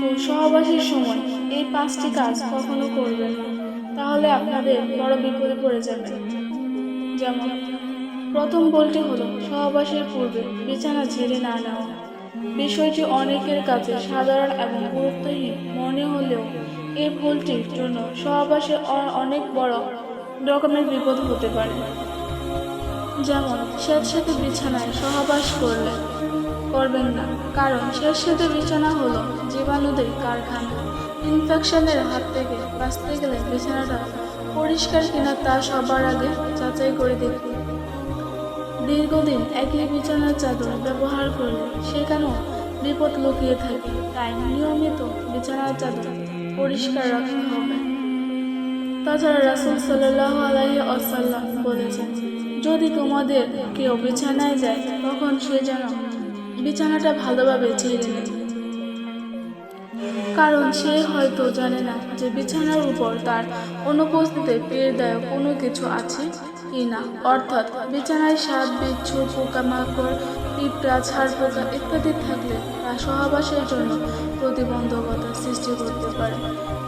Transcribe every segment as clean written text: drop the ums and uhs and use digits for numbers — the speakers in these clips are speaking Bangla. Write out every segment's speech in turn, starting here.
তো সহবাসের সময় এই 5টি কাজ কখনো করবেন না, তাহলে আপনাদের বড় বিপদে পড়ে যাবে। যেমন প্রথম ভুলটি হলো সহবাসের পূর্বে বিছানা ঝেড়ে না নেওয়া। বিষয়টি অনেকের কাছে সাধারণ এবং গুরুত্বহীন মনে হলেও এই ভুলটির জন্য সহবাসে অনেক বড় রকমের বিপদ হতে পারে। যেমন স্যাঁতসেঁতে বিছানায় সহবাস করবেন না, কারণ স্যাঁতসেঁতে বিছানা হলো জীবাণুদের কারখানা। ইনফেকশনের হাত থেকে বাঁচতে গেলে বিছানাটা পরিষ্কার কিনা তা সবার আগে যাচাই করে দেখুন। দীর্ঘদিন একই বিছানার চাদর ব্যবহার করলে সেখানেও বিপদ লুকিয়ে থাকে, তাই নিয়মিত বিছানার চাদর পরিষ্কার রাখতে হবে। তাছাড়া রাসূল সাল্লাল্লাহু আলাইহি ওয়াসাল্লাম বলেছেন, যদি তোমাদের কেউ বিছানায় যায় তখন সে যেন বিছানাটা ভালোভাবে ঝেড়ে নেয়, কারণ সে হয়তো জানে না যে বিছানার উপর তার অনুপস্থিতিতে পীড়াদায়ক কোনো কিছু আছে কিনা। অর্থাৎ বিছানায় সাপ, বিচ্ছু, পোকামাকড়, পিঁপড়া, ছাড়পোকা ইত্যাদি থাকলে তা সহবাসের জন্য প্রতিবন্ধকতা সৃষ্টি করতে পারে।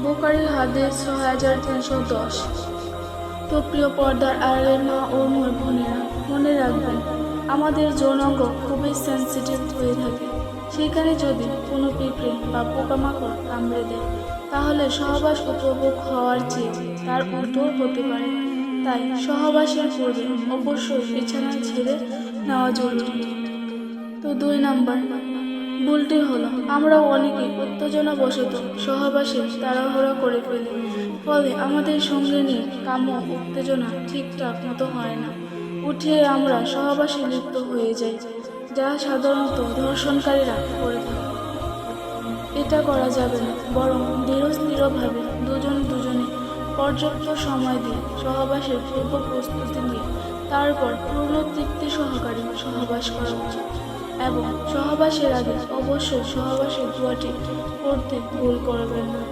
বুখারী হাদিস 6310। তো প্রিয় পর্দার আড়ালের মা ও বোনেরা, মনে রাখবেন আমাদের যৌনাঙ্গ খুবই সেন্সিটিভ হয়ে থাকে। সেখানে যদি কোনো পিঁপড়ে বা পোকামাকড় কামড়ে দেয় তাহলে সহবাস উপভোগ হওয়ার চেয়ে তার উল্টো হতে পারে। তাই সহবাসের পূর্বে অবশ্যই বিছানা ছেড়ে নেওয়া জরুরি। তো 2 নাম্বার ভুলটি হলো আমরা অনেকেই উত্তেজনাবশত সহবাসে তাড়াহুড়ো করে ফেলি, ফলে আমাদের সঙ্গে নিয়ে কাম্য উত্তেজনা ঠিকঠাক মতো হয় না, উঠিয়ে আমরা সহবাসে লিপ্ত হয়ে যাই, যা সাধারণত ধর্ষণকারীরা করে থাকে। এটা করা যাবে না, বরং ধীরস্থিরভাবে দুজনে পর্যাপ্ত সময় দিয়ে সহবাসের পূর্ব প্রস্তুতি নিয়ে তারপর পূর্ণ তৃপ্তি সহকারে সহবাস করা উচিত। এবং সহবাসের আগে অবশ্যই সহবাসের দোয়াটি পড়তে ভুল করবেন না।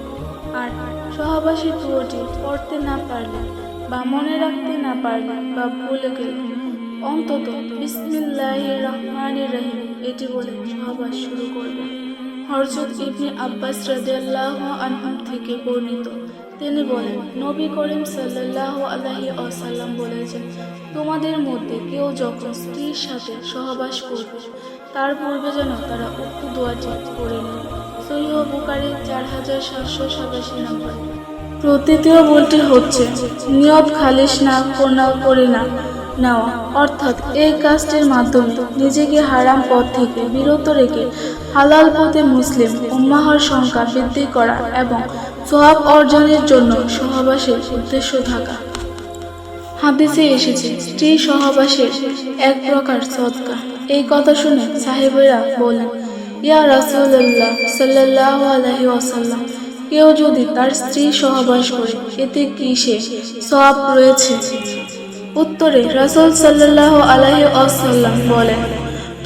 আর সহবাসের দোয়াটি পড়তে না পারলে বা মনে রাখতে না পারলে বা ভুলে গেলে অন্তত বিসমিল্লাহির রহমানির রহিম এটি বলে সহবাস শুরু করবেন। হযরত ইবনে আব্বাস রাদিয়াল্লাহু আনহু থেকে বর্ণিত, তিনি বলেন, নবী করিম সাল্লাল্লাহু আলাইহি ওয়াসাল্লাম বলেছেন, তোমাদের মধ্যে কেউ যখন স্ত্রীর সাথে সহবাস করবে তার পূর্বে যেন তারা উক্ত দোয়াটি পড়ে নেয়। সহিহ বুখারী 4787 নম্বর। তৃতীয় ভুলটি হচ্ছে নিয়ত খালিস না করে না নেওয়া, অর্থাৎ এই কাজটির মাধ্যমে নিজেকে হারাম পথ থেকে বিরত রেখে হালাল পথে মুসলিম উম্মাহর সংখ্যা বৃদ্ধি করা এবং সওয়াব অর্জনের জন্য সহবাসের উদ্দেশ্য থাকা। হাদিসে এসেছে, স্ত্রী সহবাসের এক প্রকার সদকা। এই কথা শুনে সাহাবীরা বলেন, ইয়া রাসূলুল্লাহ সাল্লাল্লাহু আলাইহি ওয়াসাল্লাম, কেউ যদি তার স্ত্রী সহবাস করে এতে কি সে সওয়াব রয়েছে? উত্তরে রাসূল সাল্লাল্লাহু আলাইহি ওয়াসাল্লাম বলেন,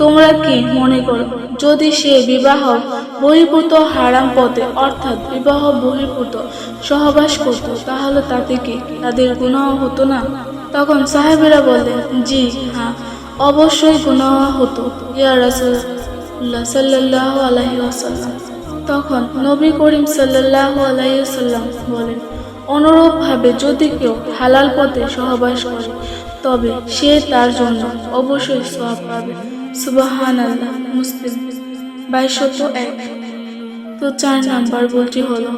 তোমরা কি মনে করো যদি সে বিবাহ বহির্ভূত হারাম পথে অর্থাৎ বিবাহ বহির্ভূত সহবাস করত তাহলে তাতে কি তাদের গুনাহ হতো না? তখন সাহাবীরা বললেন, জি হ্যাঁ, অবশ্যই গুনাহ হতো ইয়া রাসূলুল্লাহ সাল্লাল্লাহু আলাইহি ওয়াসাল্লাম। তখন নবী করিম সাল্লাল্লাহু আলাইহি ওয়াসাল্লাম বলেন, অনুরূপভাবে যদি কেউ হালাল পথে সহবাস করে তবে সে তার জন্য অবশ্যই সওয়াব পাবে। সুবহানাল্লাহ। মুসলিম 2201। তো 4 নাম্বার ভুলটি হলো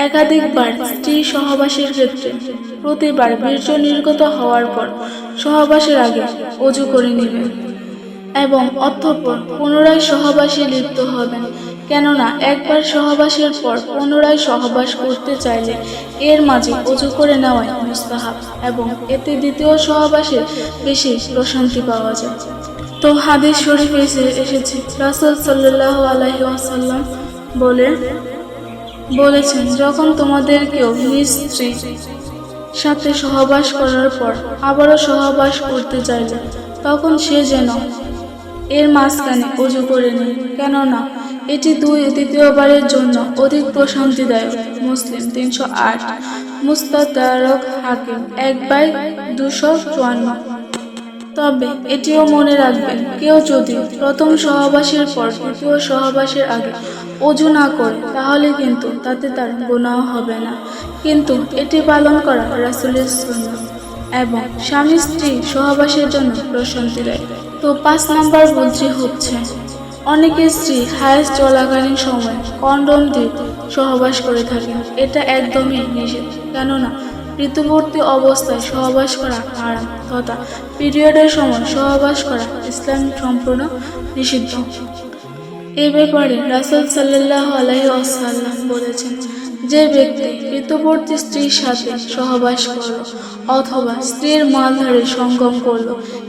একাধিকবার স্ত্রী সহবাসের ক্ষেত্রে প্রতিবার বীর্য নির্গত হওয়ার পর সহবাসের আগে ওযু করে নেবেন এবং অতঃপর পুনরায় সহবাসে লিপ্ত হবেন। কেননা একবার সহবাসের পর পুনরায় সহবাস করতে চাইলে এর মাঝে ওযু করে নেওয়াই মুস্তাহাব এবং এতে দ্বিতীয় সহবাসের বেশি প্রশান্তি পাওয়া যায়। তো হাদিস শরীফে এসেছে, রাসূল সাল্লাল্লাহু আলাইহি ওয়াসাল্লাম বলেছেন, যখন তোমাদের কেউ নিজ স্ত্রীর সাথে সহবাস করার পর আবারও সহবাস করতে চাইলে তখন সে যেন এর মাঝখানে ওযু করে নেয়, কেননা এটি দ্বিতীয়বারের জন্য অধিক প্রশান্তিদায়ক। মুসলিম 308। মুস্তাদরাক হাকিম 1/254। তবে এটিও মনে রাখবেন, কেউ যদি প্রথম সহবাসের পর দ্বিতীয় সহবাসের আগে ওযু না করে তাহলে কিন্তু তাতে তার গুনাহ হবে না, কিন্তু এটি পালন করা রাসূলের সুন্নাহ এবং স্বামী স্ত্রী সহবাসের জন্য প্রশান্তি দেয়। তো 5 নম্বর ভুলটি হচ্ছে অনেকের স্ত্রী হায়েজ চলাকালীন সময় কন্ডোম দিয়ে সহবাস করে থাকেন। এটা একদমই নিষেধ, কেননা ঋতুবর্তী অবস্থায় সহবাস করা হারাম তথা পিরিয়ডের সময় সহবাস করা ইসলাম সম্পূর্ণ নিষিদ্ধ। এ ব্যাপারে রাসূল সাল্লাল্লাহু আলাইহি ওয়াসাল্লাম বলেছেন, যে ব্যক্তি ঋতুবর্তী স্ত্রীর সাথে সহবাস করল অথবা স্ত্রীর মালধারে সঙ্গম করল,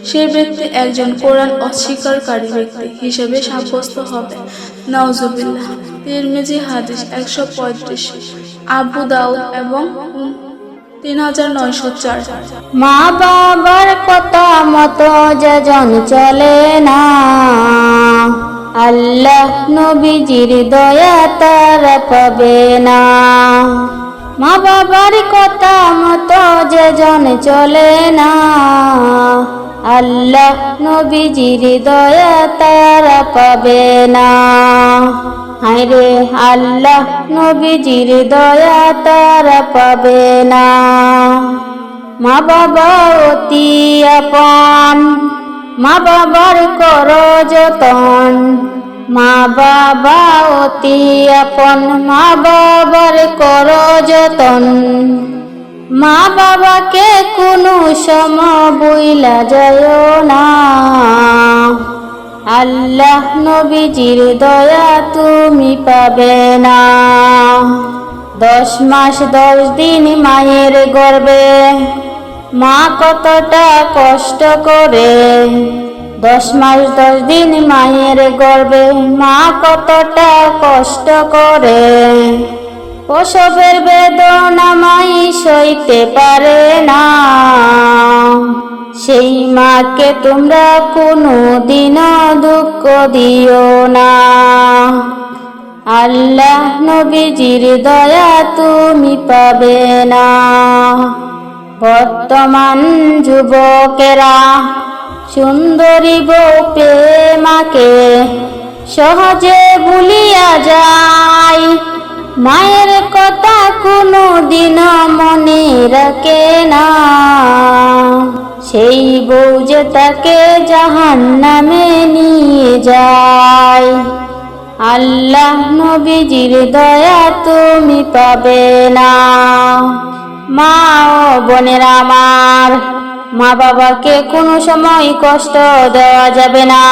সে ব্যক্তি একজন কোরআন অস্বীকারী ব্যক্তি হিসেবে সাব্যস্ত হবে। নাউজুবিল্লাহ। তিরমিজি হাদিস 135, আবু দাউদ এবং 3904। মা বাবার কথা মতো যেজন চলে না, আল্লাহ নবীজির দয়া তারা পাবে না। মা বাবার কথা মতো যেজন চলে না, আল্লাহ নবীজির দয়া তারা পাবে না। হায়রে আল্লাহ নবীজির দয়া তারা পাবে না। মা বাবা অতি আপন, মা বাবার করো যতন। মা বাবা অতি আপন, মা বাবার করো যতন। মা বাবাকে কোনো সময় ভুইলা যায়ও না, আল্লাহ নবীজির দয়া তুমি পাবে না। 10 মাস 10 দিন মায়ের গর্ভে মা কতটা কষ্ট করে। 10 মাস 10 দিন মায়ের গর্ভে মা কতটা কষ্ট করে। প্রসবের বেদনা মাই সইতে পারে না, সেই মাকে তোমরা কোনো দিনও দুঃখ দিও না। আল্লাহ নবীজির দয়া তুমি পাবে না। বর্তমান যুবকেরা সুন্দরী বউ পেয়ে মাকে সহজে ভুলিয়া যায়। মায়ের কথা কোনো দিন মনে রাখে না, সেই বউ যে তাকে জাহান্নামে নিয়ে যায়। আল্লাহ নবীজির দয়া তুমি পাবে না। মা ও বোনেরা আমার, মা বাবাকে কোনো সময় কষ্ট দেওয়া যাবে না।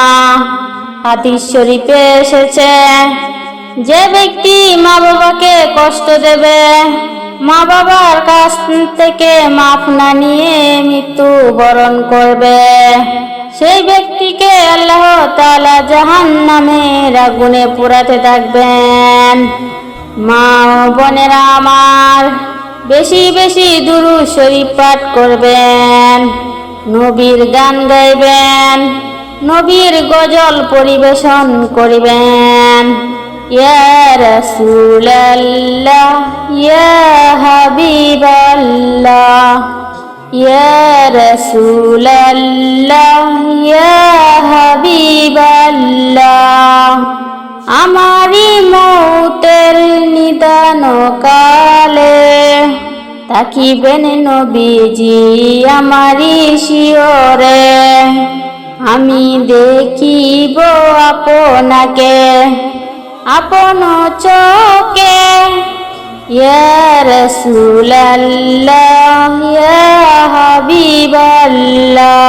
হাদিস শরীফে এসেছে, যে ব্যক্তি মা বাবাকে কষ্ট দেবে, মা বাবার কাছ থেকে মাফ না নিয়ে মৃত্যু বরণ করবে, সেই ব্যক্তিকে আল্লাহ তাআলা জাহান্নামের আগুনে পোড়াতে থাকবেন। মা ও বোনেরা আমার, বেশি বেশি দুরূদ শরীফ পাঠ করবেন, নবীর গান গাইবেন, নবীর গজল পরিবেশন করিবেন। ইয়া রাসূলাল্লাহ, ইয়া হাবিবাল্লাহ, ইয়া রাসূলাল্লাহ, ইয়া হাবিবাল্লাহ। আমারি মৌতের নিদান কালে তাকিবেন নবীজি আমারি শিয়রে। আমি দেখিব আপনাকে আপন চোখে। ইয়া রাসূলাল্লাহ, ইয়া হাবিবাল্লাহ।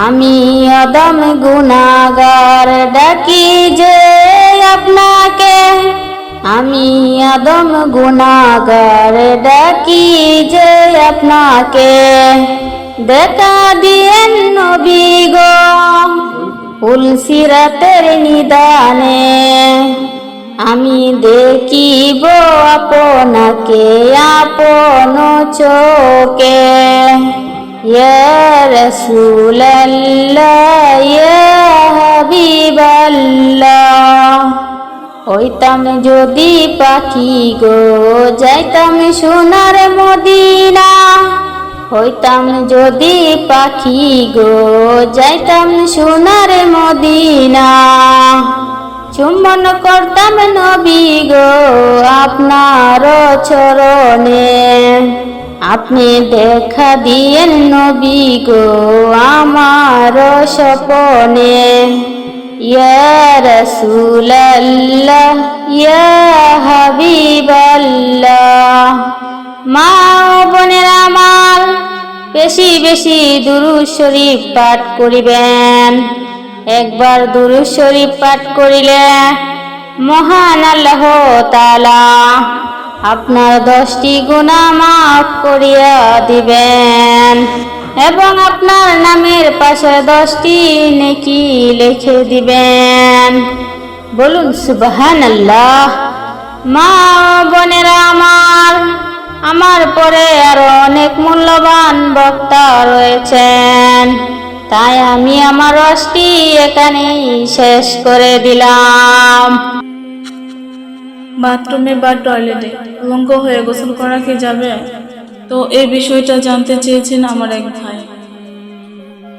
আমি অদম গুনাহগার ডাকি যে আপনাকে, আমি আদম গুনাহগার ডাকি যে আপনাকে। দেখা দিয়েন নবী গো পুলসিরাতের নিদানে, আমি দেখিব আপনাকে আপন চোখে। ইয়া রাসূলাল্লাহ, ইয়া হাবিবাল্লাহ। হইতাম যদি পাখি গো, যাইতাম সোনার মদিনা, হইতাম যদি পাখি গো, যাইতাম সোনার মদিনা। চুম্বন করতাম নবী গো আপনার চরণে। আপনি দেখা দিয়েন নবী গো আমার স্বপনে। ইয়া রাসূলাল্লাহ ইয়া হাবিবাল্লাহ। মা ও বোনেরা আমার, বেশি বেশি দুরূদ শরীফ পাঠ করিবেন। একবার দুরূদ শরীফ পাঠ করিলে মহান আল্লাহ তাআলা আপনার 10টি গুনাহ মাফ করিয়া দিবেন এবং আপনার নামের পাশে 10টি নেকি লিখে দিবেন। বলুন সুবহানাল্লাহ। মা ও বোনেরা আমার পরে আরো অনেক মূল্যবান বক্তা রয়েছেন, তাই আমি আমার ওয়াজটি এখানেই শেষ করে দিলাম। বাথরুমে বা টয়লেটে উলঙ্গ হয়ে গোসল করা কি যাবে? তো এই বিষয়টা জানতে চেয়েছেন আমার এক ভাই।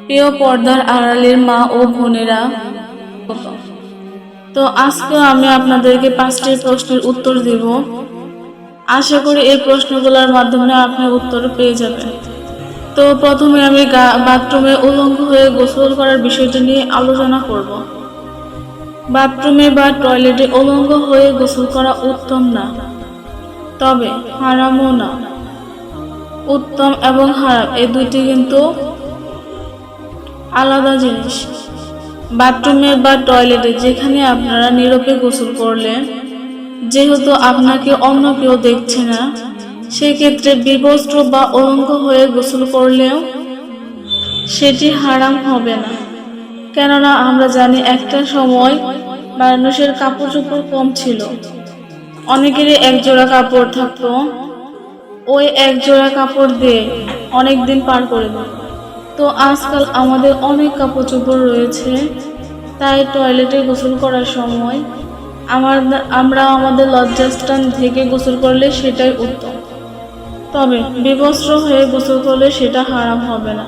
প্রিয় পর্দার আড়ালের মা ও বোনেরা, তো আজকে আমি আপনাদেরকে 5টি প্রশ্নের উত্তর দেব। আশা করি এই প্রশ্নগুলোর মাধ্যমে আপনি উত্তর পেয়ে যাবেন। তো প্রথমে আমি বাথরুমে উলঙ্গ হয়ে গোসল করার বিষয়টা নিয়ে আলোচনা করব। বাথরুমে বা টয়লেটে উলঙ্গ হয়ে গোসল করা উত্তম না, তবে হারামও না। উত্তম এবং হারাম এই দুইটি কিন্তু আলাদা জিনিস। বাথরুমে বা টয়লেটে যেখানে আপনারা নীরবে গোসল করলেন, যেহেতু আপনাকে অন্য কেউ দেখছে না, সেক্ষেত্রে বিবস্ত্র বা উলঙ্গ হয়ে গোসল করলেও সেটি হারাম হবে না। কেননা আমরা জানি একটা সময় মানুষের কাপড় চোপড় কম ছিল, অনেকেরই এক জোড়া কাপড় থাকতো, ওই এক জোড়া কাপড় দিয়ে অনেক দিন পার করে দেয়। তো আজকাল আমাদের অনেক কাপড় চোপড় রয়েছে, তাই টয়লেটে গোসল করার সময় আমরা আমাদের লজ্জাস্থান থেকে গোসল করলে সেটাই উত্তম। তবে বিবস্ত্র হয়ে গোসল করলে সেটা হারাম হবে না।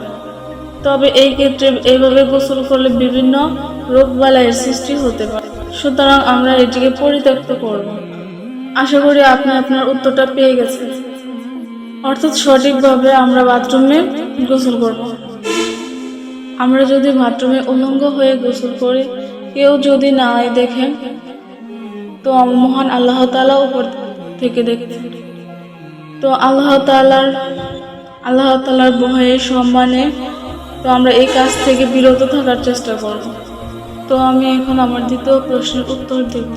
তবে এই ক্ষেত্রে এইভাবে গোসল করলে বিভিন্ন রোগবালাইয়ের সৃষ্টি হতে পারে, সুতরাং আমরা এটিকে পরিত্যক্ত করব। আশা করি আপনি আপনার উত্তরটা পেয়ে গেছেন। অর্থাৎ সঠিকভাবে আমরা বাথরুমে গোসল করব। আমরা যদি বাথরুমে উলঙ্গ হয়ে গোসল করি, কেউ যদি না দেখেন, তো মহান আল্লাহ তাআলা উপর থেকে দেখতেন। তো আল্লাহ তাআলার ভয়ে সম্মানে তো আমরা এই কাজ থেকে বিরত থাকার চেষ্টা করব। তো আমি এখন আমার দ্বিতীয় প্রশ্নের উত্তর দেব।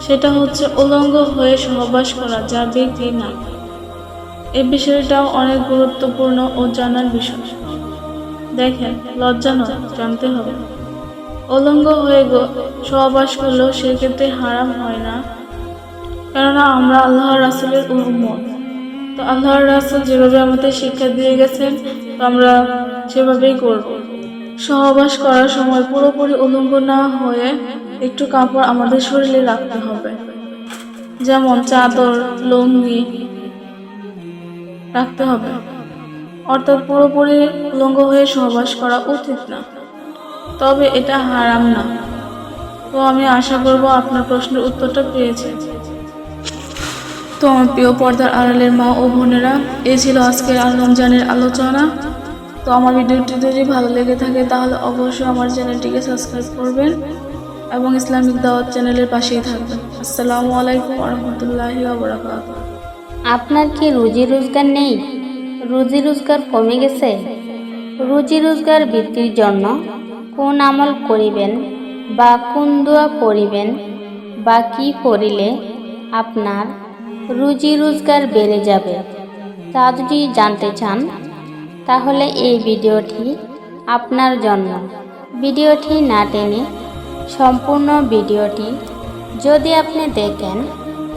সেটা হচ্ছে, উলঙ্গ হয়ে সহবাস করা যাবে কি না? এই বিষয়টাও অনেক গুরুত্বপূর্ণ ও জানার বিষয়। দেখেন, লজ্জা নয়, জানতে হবে। উলঙ্গ হয়ে সহবাস করলেও সেক্ষেত্রে হারাম হয় না, কেননা আমরা আল্লাহর রাসূলের উম্মত। তো আল্লাহর রাসূল যেভাবে আমাদের শিক্ষা দিয়ে গেছেন, তো আমরা সেভাবেই করব। সহবাস করার সময় পুরোপুরি উলঙ্গ না হয়ে একটু কাপড় আমাদের শরীরে রাখতে হবে, যেমন চাদর, লুঙ্গি রাখতে হবে। অর্থাৎ পুরোপুরি উলঙ্গ হয়ে সহবাস করা উচিত না, তবে এটা হারাম না। তো আমি আশা করব আপনার প্রশ্নের উত্তরটা পেয়েছেন। তো আমার প্রিয় পর্দার আড়ালের মা ও বোনেরা, এই ছিল আজকের রমজানের আলোচনা। তো আমার ভিডিওটি যদি ভালো লেগে থাকে তাহলে অবশ্যই আমার চ্যানেলটিকে সাবস্ক্রাইব করবেন এবং ইসলামিক দাওয়াত চ্যানেলের পাশেই থাকবেন। আসসালামু আলাইকুম ওয়া রাহমাতুল্লাহি ওয়া বারাকাতুহু। আপনার কি রুজি রোজগার নেই? রুজি রোজগার কমে গেছে? রুজি রোজগার বৃদ্ধির জন্য কোন আমল করিবেন বা কোন দোয়া পড়িবেন বা কি পড়িলে আপনার রুজি রোজগার বেড়ে যাবে, তা যদি জানতে চান তাহলে এই ভিডিওটি আপনার জন্য। ভিডিওটি না টেনে সম্পূর্ণ ভিডিওটি যদি আপনি দেখেন,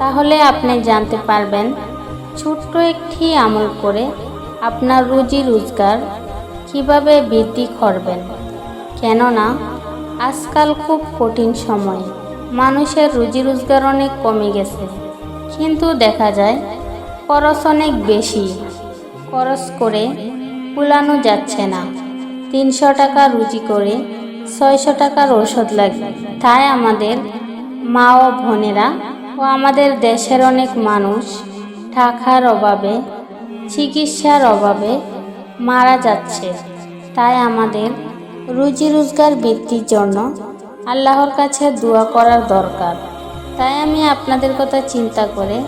তাহলে আপনি জানতে পারবেন ছোট্ট একটি আমল করে আপনার রুজি রোজগার কিভাবে বৃদ্ধি করবেন। কেননা আজকাল খুব কঠিন সময়, মানুষের রুজি রোজগার অনেক কমে গেছে, কিন্তু দেখা যায় খরচ অনেক বেশি। খরচ করে কুলানো যাচ্ছে না। 300 টাকা রুজি করে 600 টাকার ওষুধ লাগে। তাই আমাদের মা ও বোনেরা ও আমাদের দেশের অনেক মানুষ টাকার অভাবে, চিকিৎসার অভাবে মারা যাচ্ছে। তাই আমাদের রুজি রোজগার বৃদ্ধির জন্য আল্লাহর কাছে দোয়া করার দরকার। তাই আমি আপনাদের কথা চিন্তা করে,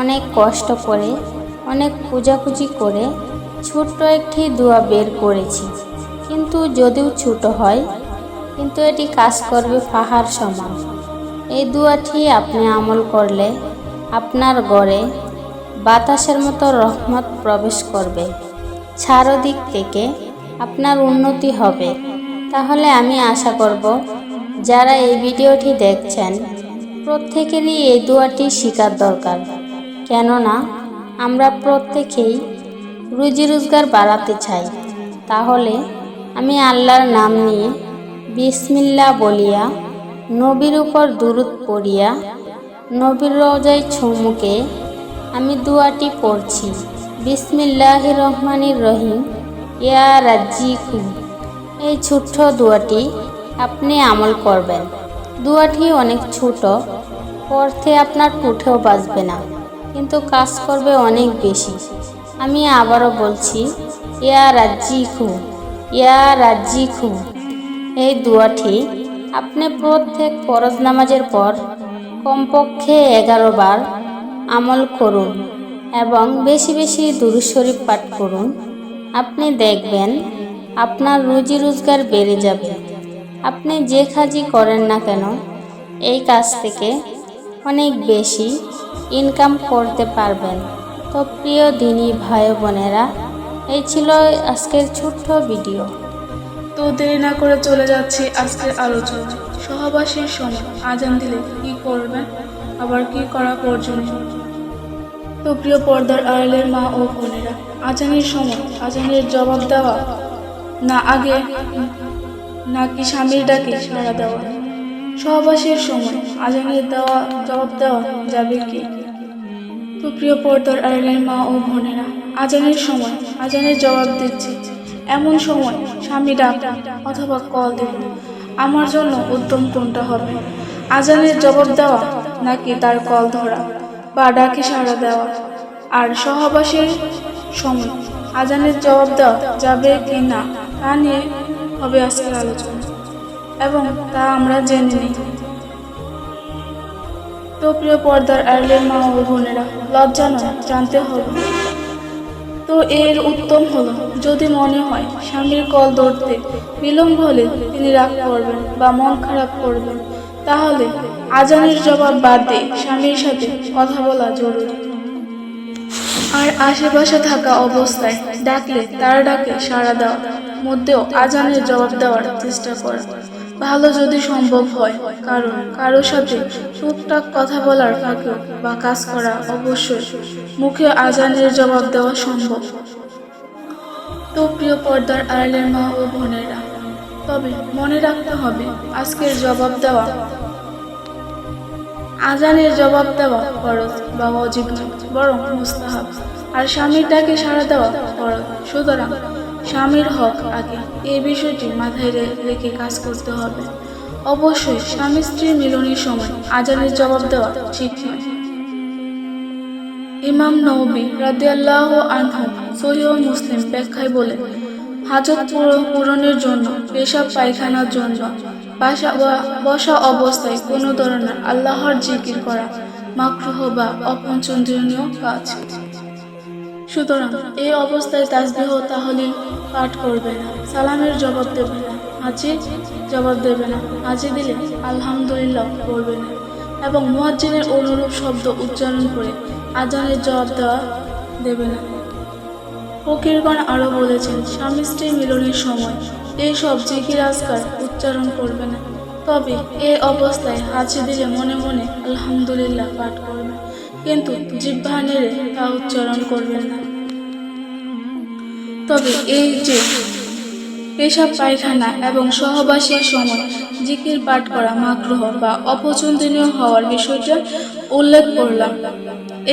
অনেক কষ্ট করে, অনেক খোঁজাখুঁজি করে ছোট্ট একটি দোয়া বের করেছি। কিন্তু যদিও ছোট হয়, কিন্তু এটি কাজ করবে পাহাড় সমান। এই দোয়াটি আপনি আমল করলে আপনার ঘরে বাতাসের মতো রহমত প্রবেশ করবে। চারদিক থেকে আপনার উন্নতি হবে। তাহলে আমি আশা করব যারা এই ভিডিওটি দেখছেন প্রত্যেকেরই এই দোয়াটি শেখার দরকার। কেননা আমরা প্রত্যেকেই রুজি রোজগার বাড়াতে চাই। তাহলে আমি আল্লাহর নাম নিয়ে বিসমিল্লাহ বলিয়া, নবীর উপর দুরূদ পড়িয়া, নবীর রওজায় চুমুকে আমি দোয়াটি পড়ছি। বিসমিল্লাহির রহমানির রহিম, ইয়া রাজ্জিকু। এই ছোট্ট দোয়াটি আপনি আমল করবেন। দোয়াটি অনেক ছোট, পড়তে আপনার উঠেও বাজবে না, কিন্তু কাজ করবে অনেক বেশি। আমি আবারও বলছি, ইয়া রাজ্জিকু, ইয়া রাজ্জিকু। এই দোয়াটি আপনি প্রত্যেক ফরজ নামাজের পর কমপক্ষে 11 বার আমল করুন এবং বেশি বেশি দুরূদ শরীফ পাঠ করুন। আপনি দেখবেন আপনার রুজি রোজগার বেড়ে যাবে। আপনি যে কাজই করেন না কেন, এই কাজ থেকে অনেক বেশি ইনকাম করতে পারবেন। তো প্রিয় দিনী ভাই বোনেরা, এই ছিল আজকের ছোট্ট ভিডিও। তো দেরি না করে চলে যাচ্ছি আজকের আলোচনা। সহবাসীর সময় আজান দিলে কি করবেন, আবার কি করা প্রয়োজনীয়। তো প্রিয় পর্দার আড়ালের মা ও বোনেরা, আজানের সময় আজানের জবাব দেওয়া না আগে নাকি স্বামীর ডাকে সাড়া দেওয়া? সহবাসীর সময় আজানের জবাব দেওয়া যাবে কি? তো প্রিয় পর্দার আড়ালের মা ও বোনেরা, আজানের সময় আজানের জবাব দিচ্ছি এমন সময় স্বামী ডাক অথবা কল দিল, আমার জন্য উত্তম কোনটা হবে? আজানের জবাব দেওয়া নাকি তার কল ধরা বা ডাকে সাড়া দেওয়া? আর সহবাসের সময় আজানের জবাব দেওয়া যাবে কি না তা নিয়ে হবে আজকের আলোচনা, এবং তা আমরা জেনে নিই। তো প্রিয় পর্দার আড়ালের মা ও বোনেরা, লজ্জা নয়, জানতে হবে। তো এর উত্তম হলো, যদি মনে হয় স্বামীর কল ধরতে বিলম্ব হলে তিনি রাগ করবেন বা মন খারাপ করবেন, তাহলে আজানের জবাব বাদ দিয়ে স্বামীর সাথে কথা বলা জরুরি। আর আশেপাশে থাকা অবস্থায় ডাকলে তার ডাকে সাড়া দেওয়ার মধ্যেও আজানের জবাব দেওয়ার চেষ্টা করা ভালো যদি সম্ভব হয়। কারণ কারোর সাথে টুকটাক কথা বলার ফাঁকেও বা কাজ করা অবশ্যই মুখে আজানের জবাব দেওয়া সম্ভব। তো প্রিয় পর্দার আড়ালের মা ও বোনেরা, তবে মনে রাখতে হবে আজকের জবাব দেওয়া, আজানের জবাব দেওয়া ফরজ বা ওয়াজিব নয়, বরং মুস্তাহাব। আর স্বামীর ডাকে সাড়া দেওয়া ফরজ। সুতরাং স্বামীর হক আগে, এই বিষয়টি মাথায় রেখে কাজ করতে হবে। অবশ্যই স্বামী স্ত্রীর মিলনের সময় আজানের জবাব দেওয়া ঠিক নয়। ইমাম নওবী রাদিয়াল্লাহু আনহু সহিহ মুসলিম ব্যাখ্যায় বলেন, হাজত পূরণের জন্য, পেশাব পায়খানার জন্য বসা অবস্থায় কোনো ধরনের আল্লাহর জিকির করা মাকরুহ বা অপছন্দনীয় কাজ। সুতরাং এই অবস্থায় তাসবিহ তাহলিল পাঠ করবে না, সালামের জবাব দেবে না, হাজি জবাব দেবে না, হাজি দিলে আলহামদুলিল্লাহ বলবে না, এবং মুয়াজ্জিনের অনুরূপ শব্দ উচ্চারণ করে আজানের জবাব দেবে না। ফকিরগণ আরো বলেছেন, স্বামী স্ত্রী মিলনের সময় এই সব জিকির আজকার উচ্চারণ করবে না, তবে এই অবস্থায় হাজি দিলে মনে মনে আলহামদুলিল্লাহ পাঠ করবে, কিন্তু জিহ্বা নেড়ে তা উচ্চারণ করবেন না। তবে পেশাব পায়খানা এবং সহবাসের সময় জিকির পাঠ করা মাকরুহ বা অপছন্দনীয় হওয়ার বিষয়টা উল্লেখ করলাম।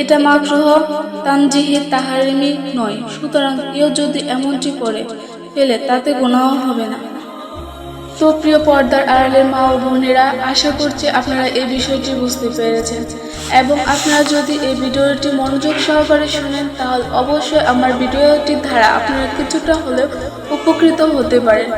এটা মাকরুহ তানজিহি তাহারিমি নয়, সুতরাং কেউ যদি এমনটি করে ফেলে তাতে গুনাহ হবে না। তো প্রিয় পর্দার আড়ালের মা ও বোনেরা, আশা করছি আপনারা এই বিষয়টি বুঝতে পেরেছেন এবং আপনারা যদি এই ভিডিওটি মনোযোগ সহকারে শুনেন তাহলে অবশ্যই আমার ভিডিওটির দ্বারা আপনারা কিছুটা হলেও উপকৃত হতে পারেন।